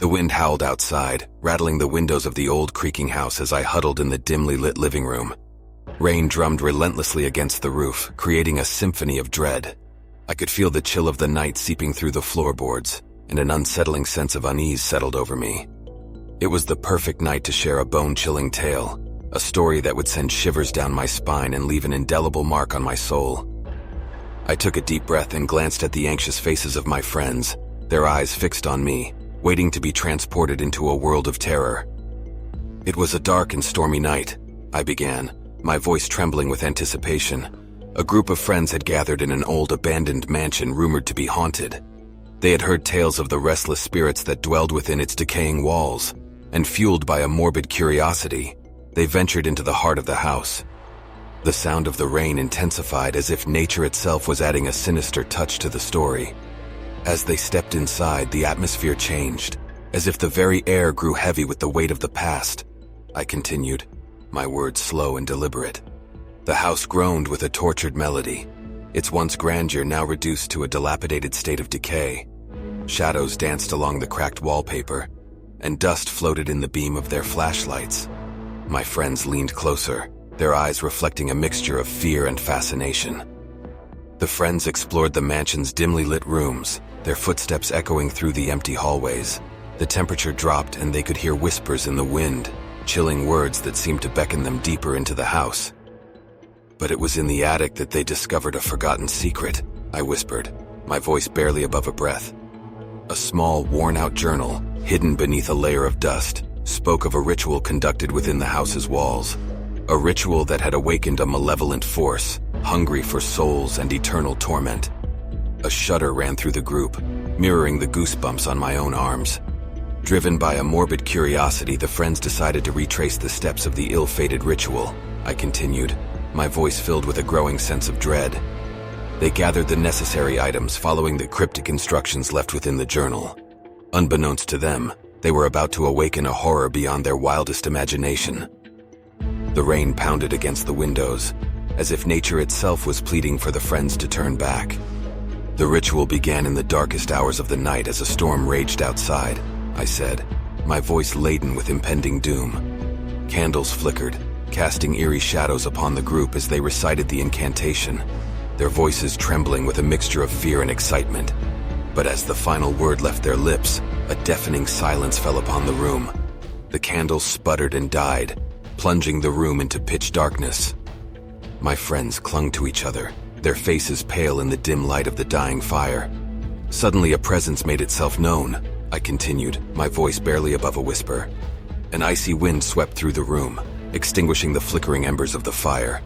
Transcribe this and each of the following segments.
The wind howled outside, rattling the windows of the old creaking house as I huddled in the dimly lit living room. Rain drummed relentlessly against the roof, creating a symphony of dread. I could feel the chill of the night seeping through the floorboards, and an unsettling sense of unease settled over me. It was the perfect night to share a bone-chilling tale, a story that would send shivers down my spine and leave an indelible mark on my soul. I took a deep breath and glanced at the anxious faces of my friends, their eyes fixed on me, waiting to be transported into a world of terror. It was a dark and stormy night, I began, my voice trembling with anticipation. A group of friends had gathered in an old abandoned mansion rumored to be haunted. They had heard tales of the restless spirits that dwelled within its decaying walls, and fueled by a morbid curiosity, they ventured into the heart of the house. The sound of the rain intensified as if nature itself was adding a sinister touch to the story. As they stepped inside, the atmosphere changed, as if the very air grew heavy with the weight of the past. I continued, my words slow and deliberate. The house groaned with a tortured melody, its once grandeur now reduced to a dilapidated state of decay. Shadows danced along the cracked wallpaper, and dust floated in the beam of their flashlights. My friends leaned closer, their eyes reflecting a mixture of fear and fascination. The friends explored the mansion's dimly lit rooms, their footsteps echoing through the empty hallways. The temperature dropped and they could hear whispers in the wind, chilling words that seemed to beckon them deeper into the house. But it was in the attic that they discovered a forgotten secret, I whispered, my voice barely above a breath. A small, worn-out journal, hidden beneath a layer of dust, spoke of a ritual conducted within the house's walls. A ritual that had awakened a malevolent force, hungry for souls and eternal torment. A shudder ran through the group, mirroring the goosebumps on my own arms. Driven by a morbid curiosity, the friends decided to retrace the steps of the ill-fated ritual, I continued, my voice filled with a growing sense of dread. They gathered the necessary items, following the cryptic instructions left within the journal. Unbeknownst to them, they were about to awaken a horror beyond their wildest imagination. The rain pounded against the windows, as if nature itself was pleading for the friends to turn back. The ritual began in the darkest hours of the night as a storm raged outside, I said, my voice laden with impending doom. Candles flickered, casting eerie shadows upon the group as they recited the incantation, their voices trembling with a mixture of fear and excitement. But as the final word left their lips, a deafening silence fell upon the room. The candles sputtered and died, plunging the room into pitch darkness. My friends clung to each other, their faces pale in the dim light of the dying fire. Suddenly a presence made itself known, I continued, my voice barely above a whisper. An icy wind swept through the room, extinguishing the flickering embers of the fire.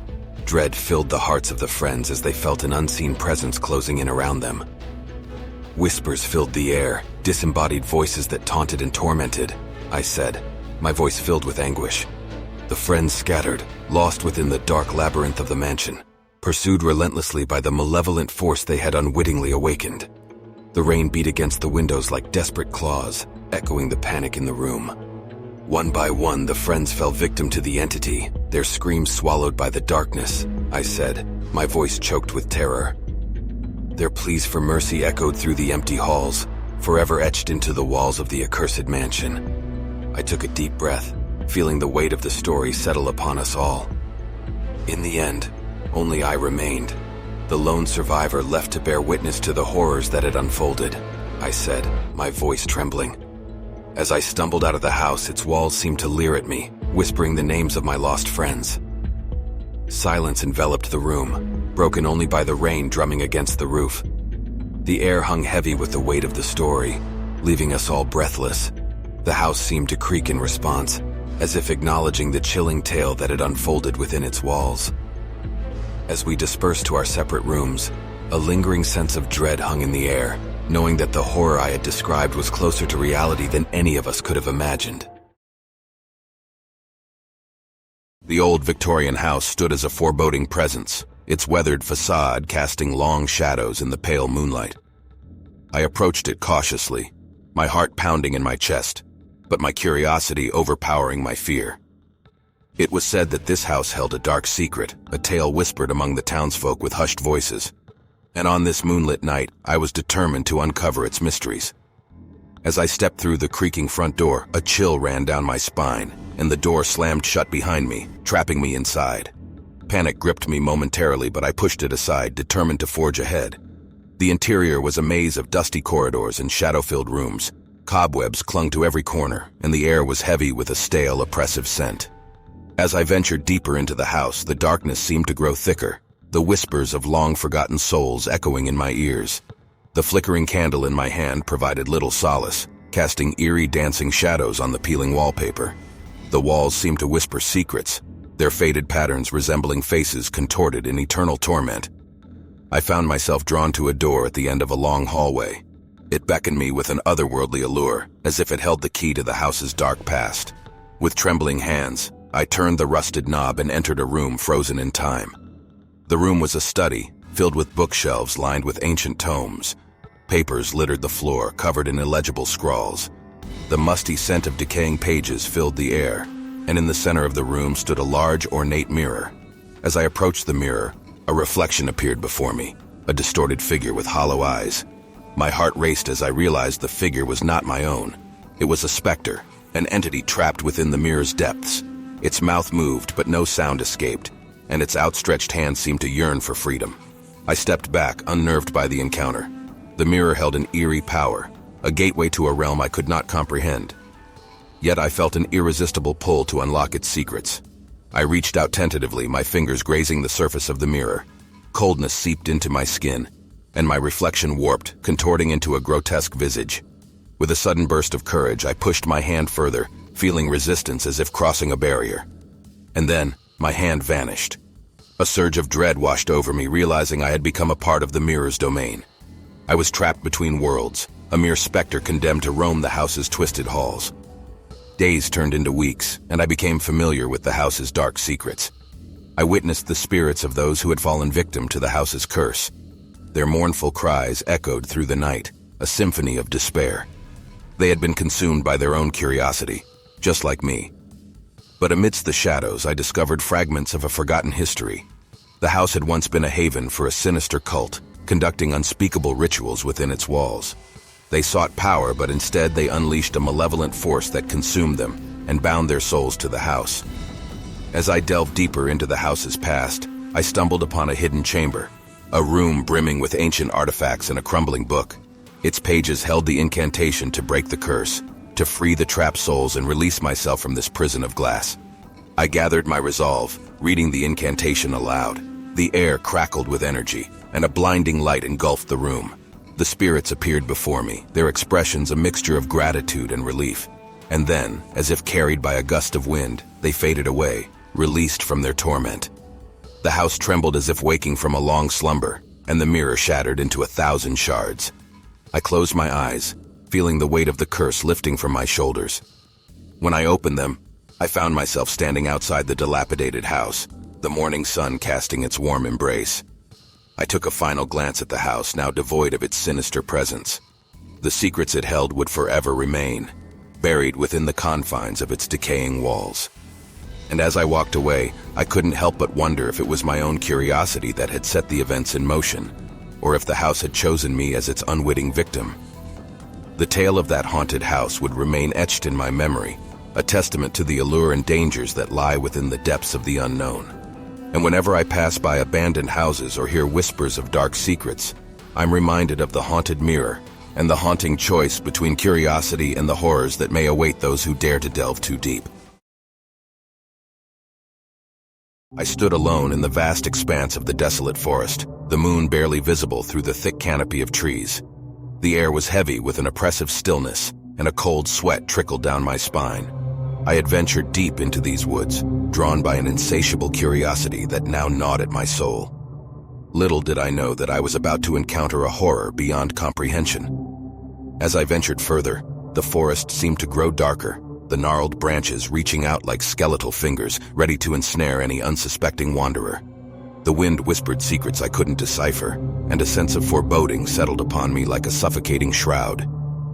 Dread filled the hearts of the friends as they felt an unseen presence closing in around them. Whispers filled the air, disembodied voices that taunted and tormented, I said, my voice filled with anguish. The friends scattered, lost within the dark labyrinth of the mansion, pursued relentlessly by the malevolent force they had unwittingly awakened. The rain beat against the windows like desperate claws, echoing the panic in the room. One by one, the friends fell victim to the entity, their screams swallowed by the darkness, I said, my voice choked with terror. Their pleas for mercy echoed through the empty halls, forever etched into the walls of the accursed mansion. I took a deep breath, feeling the weight of the story settle upon us all. In the end, only I remained, the lone survivor left to bear witness to the horrors that had unfolded, I said, my voice trembling. As I stumbled out of the house, its walls seemed to leer at me, whispering the names of my lost friends. Silence enveloped the room, broken only by the rain drumming against the roof. The air hung heavy with the weight of the story, leaving us all breathless. The house seemed to creak in response, as if acknowledging the chilling tale that had unfolded within its walls. As we dispersed to our separate rooms, a lingering sense of dread hung in the air, knowing that the horror I had described was closer to reality than any of us could have imagined. The old Victorian house stood as a foreboding presence, its weathered facade casting long shadows in the pale moonlight. I approached it cautiously, my heart pounding in my chest, but my curiosity overpowering my fear. It was said that this house held a dark secret, a tale whispered among the townsfolk with hushed voices. And on this moonlit night, I was determined to uncover its mysteries. As I stepped through the creaking front door, a chill ran down my spine, and the door slammed shut behind me, trapping me inside. Panic gripped me momentarily, but I pushed it aside, determined to forge ahead. The interior was a maze of dusty corridors and shadow-filled rooms. Cobwebs clung to every corner, and the air was heavy with a stale, oppressive scent. As I ventured deeper into the house, the darkness seemed to grow thicker, the whispers of long-forgotten souls echoing in my ears. The flickering candle in my hand provided little solace, casting eerie dancing shadows on the peeling wallpaper. The walls seemed to whisper secrets, their faded patterns resembling faces contorted in eternal torment. I found myself drawn to a door at the end of a long hallway. It beckoned me with an otherworldly allure, as if it held the key to the house's dark past. With trembling hands, I turned the rusted knob and entered a room frozen in time. The room was a study, filled with bookshelves lined with ancient tomes. Papers littered the floor, covered in illegible scrawls. The musty scent of decaying pages filled the air, and in the center of the room stood a large, ornate mirror. As I approached the mirror, a reflection appeared before me, a distorted figure with hollow eyes. My heart raced as I realized the figure was not my own. It was a specter, an entity trapped within the mirror's depths. Its mouth moved, but no sound escaped, and its outstretched hand seemed to yearn for freedom. I stepped back, unnerved by the encounter. The mirror held an eerie power, a gateway to a realm I could not comprehend. Yet I felt an irresistible pull to unlock its secrets. I reached out tentatively, my fingers grazing the surface of the mirror. Coldness seeped into my skin, and my reflection warped, contorting into a grotesque visage. With a sudden burst of courage, I pushed my hand further, feeling resistance as if crossing a barrier. And then, my hand vanished. A surge of dread washed over me, realizing I had become a part of the mirror's domain. I was trapped between worlds, a mere specter condemned to roam the house's twisted halls. Days turned into weeks, and I became familiar with the house's dark secrets. I witnessed the spirits of those who had fallen victim to the house's curse. Their mournful cries echoed through the night, a symphony of despair. They had been consumed by their own curiosity, just like me. But amidst the shadows, I discovered fragments of a forgotten history. The house had once been a haven for a sinister cult, conducting unspeakable rituals within its walls. They sought power, but instead they unleashed a malevolent force that consumed them and bound their souls to the house. As I delved deeper into the house's past, I stumbled upon a hidden chamber, a room brimming with ancient artifacts and a crumbling book. Its pages held the incantation to break the curse, to free the trapped souls and release myself from this prison of glass. I gathered my resolve, reading the incantation aloud. The air crackled with energy, and a blinding light engulfed the room. The spirits appeared before me, their expressions a mixture of gratitude and relief. And then, as if carried by a gust of wind, they faded away, released from their torment. The house trembled as if waking from a long slumber, and the mirror shattered into 1,000 shards. I closed my eyes, feeling the weight of the curse lifting from my shoulders. When I opened them, I found myself standing outside the dilapidated house, the morning sun casting its warm embrace. I took a final glance at the house, now devoid of its sinister presence. The secrets it held would forever remain, buried within the confines of its decaying walls. And as I walked away, I couldn't help but wonder if it was my own curiosity that had set the events in motion, or if the house had chosen me as its unwitting victim. The tale of that haunted house would remain etched in my memory, a testament to the allure and dangers that lie within the depths of the unknown. And whenever I pass by abandoned houses or hear whispers of dark secrets, I'm reminded of the haunted mirror and the haunting choice between curiosity and the horrors that may await those who dare to delve too deep. I stood alone in the vast expanse of the desolate forest, the moon barely visible through the thick canopy of trees. The air was heavy with an oppressive stillness, and a cold sweat trickled down my spine. I had ventured deep into these woods, drawn by an insatiable curiosity that now gnawed at my soul. Little did I know that I was about to encounter a horror beyond comprehension. As I ventured further, the forest seemed to grow darker, the gnarled branches reaching out like skeletal fingers, ready to ensnare any unsuspecting wanderer. The wind whispered secrets I couldn't decipher, and a sense of foreboding settled upon me like a suffocating shroud.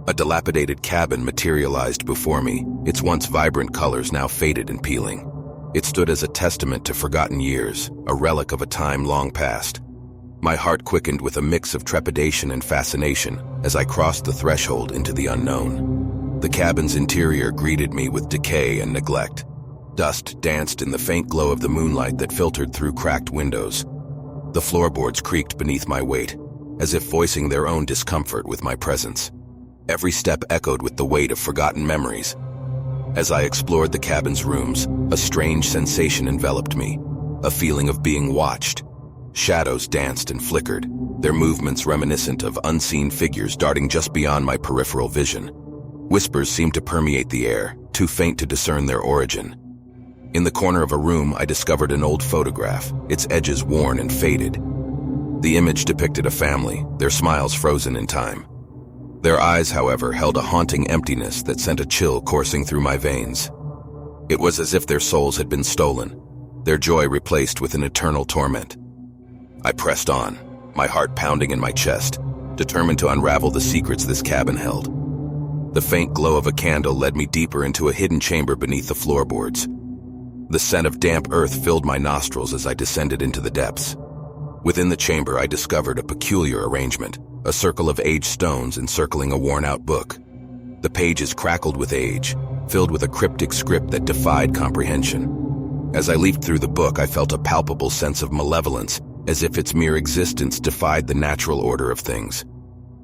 A dilapidated cabin materialized before me, its once vibrant colors now faded and peeling. It stood as a testament to forgotten years, a relic of a time long past. My heart quickened with a mix of trepidation and fascination as I crossed the threshold into the unknown. The cabin's interior greeted me with decay and neglect. Dust danced in the faint glow of the moonlight that filtered through cracked windows. The floorboards creaked beneath my weight, as if voicing their own discomfort with my presence. Every step echoed with the weight of forgotten memories. As I explored the cabin's rooms, a strange sensation enveloped me, a feeling of being watched. Shadows danced and flickered, their movements reminiscent of unseen figures darting just beyond my peripheral vision. Whispers seemed to permeate the air, too faint to discern their origin. In the corner of a room, I discovered an old photograph, its edges worn and faded. The image depicted a family, their smiles frozen in time. Their eyes, however, held a haunting emptiness that sent a chill coursing through my veins. It was as if their souls had been stolen, their joy replaced with an eternal torment. I pressed on, my heart pounding in my chest, determined to unravel the secrets this cabin held. The faint glow of a candle led me deeper into a hidden chamber beneath the floorboards. The scent of damp earth filled my nostrils as I descended into the depths. Within the chamber, I discovered a peculiar arrangement, a circle of aged stones encircling a worn-out book. The pages crackled with age, filled with a cryptic script that defied comprehension. As I leafed through the book, I felt a palpable sense of malevolence, as if its mere existence defied the natural order of things.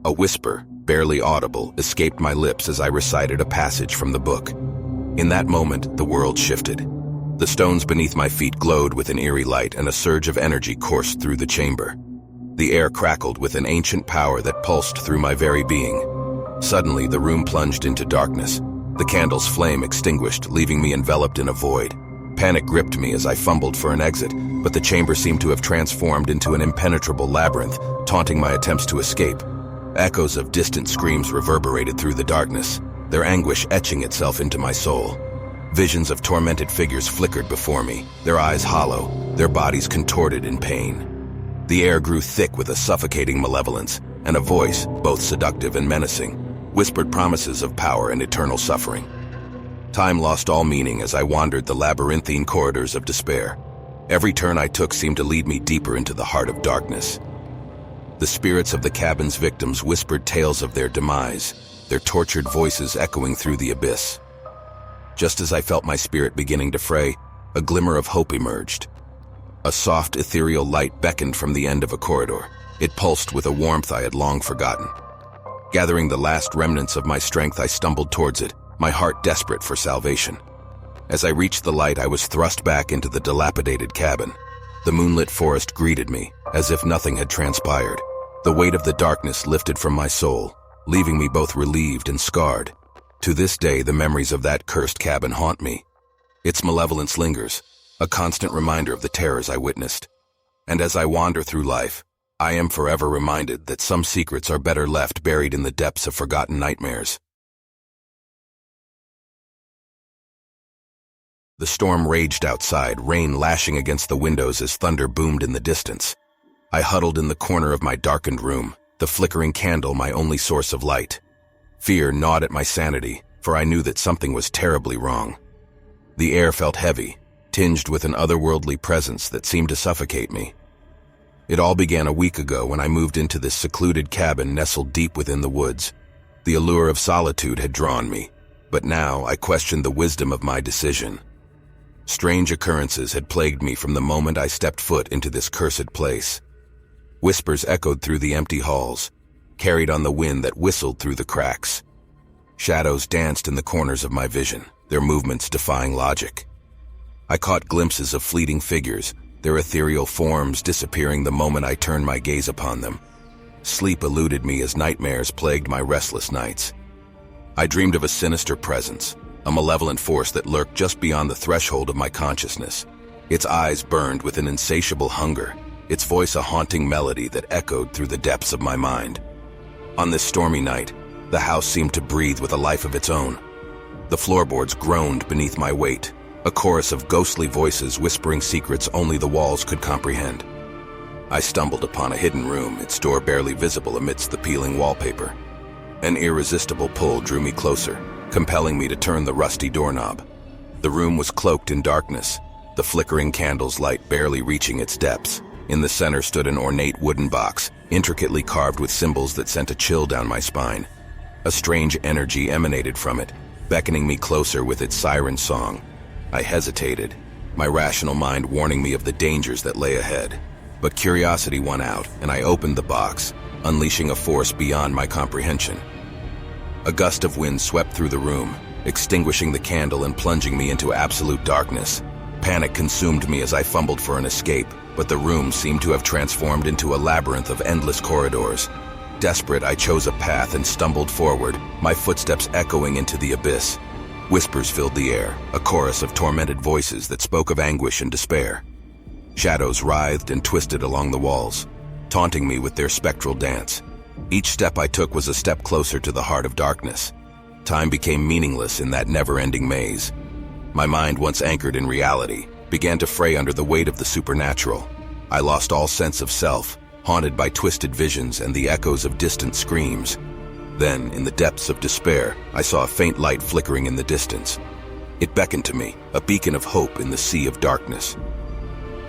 A whisper, barely audible, escaped my lips as I recited a passage from the book. In that moment, the world shifted. The stones beneath my feet glowed with an eerie light, and a surge of energy coursed through the chamber. The air crackled with an ancient power that pulsed through my very being. Suddenly, the room plunged into darkness. The candle's flame extinguished, leaving me enveloped in a void. Panic gripped me as I fumbled for an exit, but the chamber seemed to have transformed into an impenetrable labyrinth, taunting my attempts to escape. Echoes of distant screams reverberated through the darkness, their anguish etching itself into my soul. Visions of tormented figures flickered before me, their eyes hollow, their bodies contorted in pain. The air grew thick with a suffocating malevolence, and a voice, both seductive and menacing, whispered promises of power and eternal suffering. Time lost all meaning as I wandered the labyrinthine corridors of despair. Every turn I took seemed to lead me deeper into the heart of darkness. The spirits of the cabin's victims whispered tales of their demise, their tortured voices echoing through the abyss. Just as I felt my spirit beginning to fray, a glimmer of hope emerged. A soft, ethereal light beckoned from the end of a corridor. It pulsed with a warmth I had long forgotten. Gathering the last remnants of my strength, I stumbled towards it, my heart desperate for salvation. As I reached the light, I was thrust back into the dilapidated cabin. The moonlit forest greeted me, as if nothing had transpired. The weight of the darkness lifted from my soul, leaving me both relieved and scarred. To this day, the memories of that cursed cabin haunt me. Its malevolence lingers, a constant reminder of the terrors I witnessed. And as I wander through life, I am forever reminded that some secrets are better left buried in the depths of forgotten nightmares. The storm raged outside, rain lashing against the windows as thunder boomed in the distance. I huddled in the corner of my darkened room, the flickering candle my only source of light. Fear gnawed at my sanity, for I knew that something was terribly wrong. The air felt heavy, tinged with an otherworldly presence that seemed to suffocate me. It all began a week ago when I moved into this secluded cabin nestled deep within the woods. The allure of solitude had drawn me, but now I questioned the wisdom of my decision. Strange occurrences had plagued me from the moment I stepped foot into this cursed place. Whispers echoed through the empty halls, carried on the wind that whistled through the cracks. Shadows danced in the corners of my vision, their movements defying logic. I caught glimpses of fleeting figures, their ethereal forms disappearing the moment I turned my gaze upon them. Sleep eluded me as nightmares plagued my restless nights. I dreamed of a sinister presence, a malevolent force that lurked just beyond the threshold of my consciousness. Its eyes burned with an insatiable hunger, its voice a haunting melody that echoed through the depths of my mind. On this stormy night, the house seemed to breathe with a life of its own. The floorboards groaned beneath my weight, a chorus of ghostly voices whispering secrets only the walls could comprehend. I stumbled upon a hidden room, its door barely visible amidst the peeling wallpaper. An irresistible pull drew me closer, compelling me to turn the rusty doorknob. The room was cloaked in darkness, the flickering candle's light barely reaching its depths. In the center stood an ornate wooden box, intricately carved with symbols that sent a chill down my spine. A strange energy emanated from it, beckoning me closer with its siren song. I hesitated, my rational mind warning me of the dangers that lay ahead. But curiosity won out, and I opened the box, unleashing a force beyond my comprehension. A gust of wind swept through the room, extinguishing the candle and plunging me into absolute darkness. Panic consumed me as I fumbled for an escape, but the room seemed to have transformed into a labyrinth of endless corridors. Desperate, I chose a path and stumbled forward, my footsteps echoing into the abyss. Whispers filled the air, a chorus of tormented voices that spoke of anguish and despair. Shadows writhed and twisted along the walls, taunting me with their spectral dance. Each step I took was a step closer to the heart of darkness. Time became meaningless in that never-ending maze. My mind, once anchored in reality, began to fray under the weight of the supernatural. I lost all sense of self, haunted by twisted visions and the echoes of distant screams. Then, in the depths of despair, I saw a faint light flickering in the distance. It beckoned to me, a beacon of hope in the sea of darkness.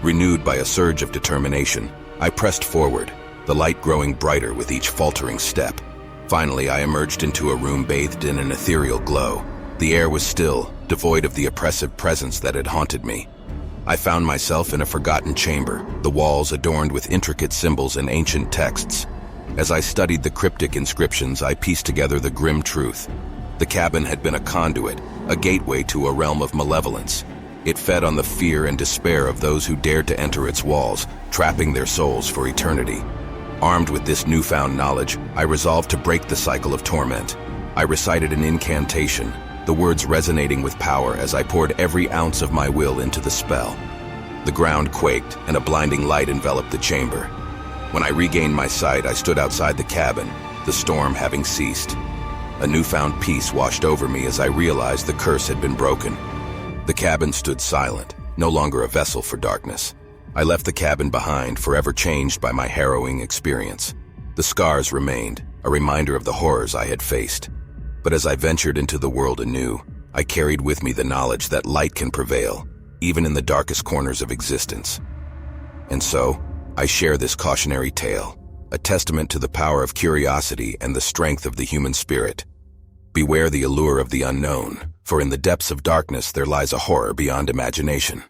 Renewed by a surge of determination, I pressed forward, the light growing brighter with each faltering step. Finally, I emerged into a room bathed in an ethereal glow. The air was still, devoid of the oppressive presence that had haunted me. I found myself in a forgotten chamber, the walls adorned with intricate symbols and ancient texts. As I studied the cryptic inscriptions, I pieced together the grim truth. The cabin had been a conduit, a gateway to a realm of malevolence. It fed on the fear and despair of those who dared to enter its walls, trapping their souls for eternity. Armed with this newfound knowledge, I resolved to break the cycle of torment. I recited an incantation, the words resonating with power as I poured every ounce of my will into the spell. The ground quaked, and a blinding light enveloped the chamber. When I regained my sight, I stood outside the cabin, the storm having ceased. A newfound peace washed over me as I realized the curse had been broken. The cabin stood silent, no longer a vessel for darkness. I left the cabin behind, forever changed by my harrowing experience. The scars remained, a reminder of the horrors I had faced. But as I ventured into the world anew, I carried with me the knowledge that light can prevail, even in the darkest corners of existence. And so, I share this cautionary tale, a testament to the power of curiosity and the strength of the human spirit. Beware the allure of the unknown, for in the depths of darkness there lies a horror beyond imagination.